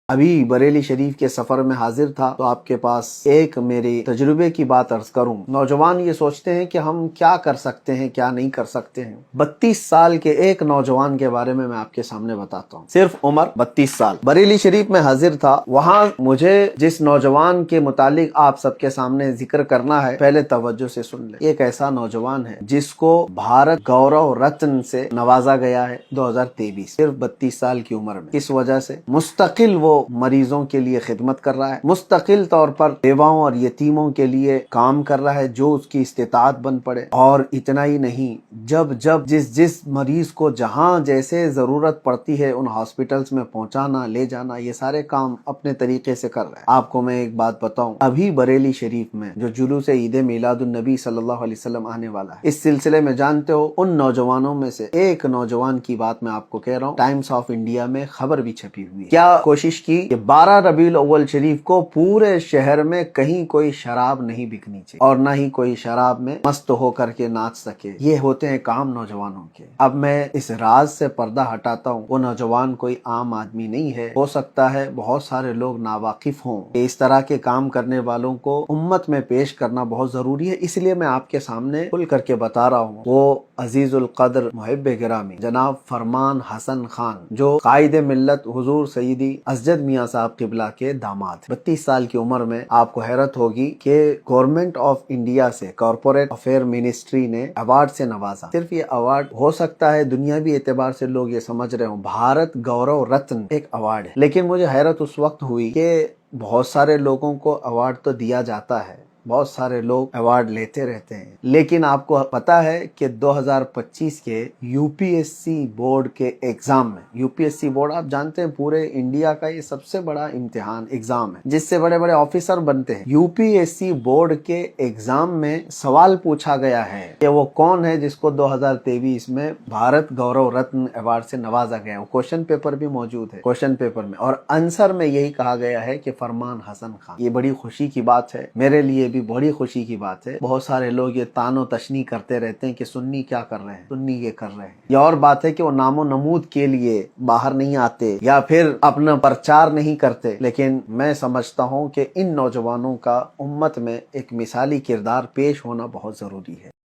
ابھی بریلی شریف کے سفر میں حاضر تھا تو آپ کے پاس ایک میری تجربے کی بات عرض کروں۔ نوجوان یہ سوچتے ہیں کہ ہم کیا کر سکتے ہیں، کیا نہیں کر سکتے ہیں۔ 32 سال کے ایک نوجوان کے بارے میں آپ کے سامنے بتاتا ہوں۔ صرف عمر 32 سال، بریلی شریف میں حاضر تھا۔ وہاں مجھے جس نوجوان کے متعلق آپ سب کے سامنے ذکر کرنا ہے، پہلے توجہ سے سن لیں۔ ایک ایسا نوجوان ہے جس کو بھارت گورو رتن سے نوازا گیا ہے 2023، صرف 32 سال کی عمر میں۔ کس وجہ سے؟ مستقل وہ مریضوں کے لیے خدمت کر رہا ہے، مستقل طور پر بیواؤں اور یتیموں کے لیے کام کر رہا ہے جو اس کی استطاعت بن پڑے۔ اور اتنا ہی نہیں، جب جس مریض کو جہاں جیسے ضرورت پڑتی ہے ان ہاسپٹلز میں پہنچانا، لے جانا، یہ سارے کام اپنے طریقے سے کر رہے ہیں۔ آپ کو میں ایک بات بتاؤں، ابھی بریلی شریف میں جو جلوس عید میلاد النبی صلی اللہ علیہ وسلم آنے والا ہے، اس سلسلے میں جانتے ہو ان نوجوانوں میں سے ایک نوجوان کی بات میں آپ کو کہہ رہا ہوں، ٹائمز آف انڈیا میں خبر بھی چھپی ہوئی ہے۔ کیا کوشش کی کہ 12 ربیع الاول شریف کو پورے شہر میں کہیں کوئی شراب نہیں بکنی چاہیے اور نہ ہی کوئی شراب میں مست ہو کر کے ناچ سکے۔ یہ ہوتے ہیں کام نوجوانوں کے۔ اب میں اس راز سے پردہ ہٹاتا ہوں، وہ نوجوان کوئی عام آدمی نہیں ہے۔ ہو سکتا ہے بہت سارے لوگ ناواقف ہوں کہ اس طرح کے کام کرنے والوں کو امت میں پیش کرنا بہت ضروری ہے، اس لیے میں آپ کے سامنے کھل کر کے بتا رہا ہوں۔ وہ عزیز القدر محب گرامی جناب فرمان حسن خان، جو قائد ملت حضور سیدی اسجد میاں صاحب قبلہ کے داماد، 32 سال کی عمر میں آپ کو حیرت ہوگی کہ گورنمنٹ آف انڈیا سے کارپوریٹ افیئر منسٹری نے ایوارڈ سے نوازا۔ صرف یہ ایوارڈ ہو سکتا ہے دنیاوی اعتبار سے لوگ یہ سمجھ رہے ہوں بھارت گورو رتن ایک ایوارڈ ہے، لیکن مجھے حیرت اس وقت ہوئی کہ بہت سارے لوگوں کو ایوارڈ تو دیا جاتا ہے، بہت سارے لوگ ایوارڈ لیتے رہتے ہیں، لیکن آپ کو پتا ہے کہ 2025 کے U P S C board کے ایگزام میں، U P S C board آپ جانتے ہیں پورے انڈیا کا یہ سب سے بڑا امتحان ایگزام ہے جس سے بڑے بڑے آفیسر بنتے ہیں۔ U P S C board کے ایگزام میں سوال پوچھا گیا ہے کہ وہ کون ہے جس کو 2023 میں بھارت گورو رتن ایوارڈ سے نوازا گیا ہے۔ وہ کوشچن پیپر بھی موجود ہے، کوشچن پیپر میں، اور آنسر میں یہی کہا گیا ہے کہ فرمان حسن خان۔ یہ بڑی خوشی کی بات ہے، میرے لیے بھی بڑی خوشی کی بات ہے۔ بہت سارے لوگ یہ تان و تشنیع کرتے رہتے ہیں کہ سنی کیا کر رہے ہیں، سنی یہ کر رہے ہیں۔ یہ اور بات ہے کہ وہ نام و نمود کے لیے باہر نہیں آتے یا پھر اپنا پرچار نہیں کرتے، لیکن میں سمجھتا ہوں کہ ان نوجوانوں کا امت میں ایک مثالی کردار پیش ہونا بہت ضروری ہے۔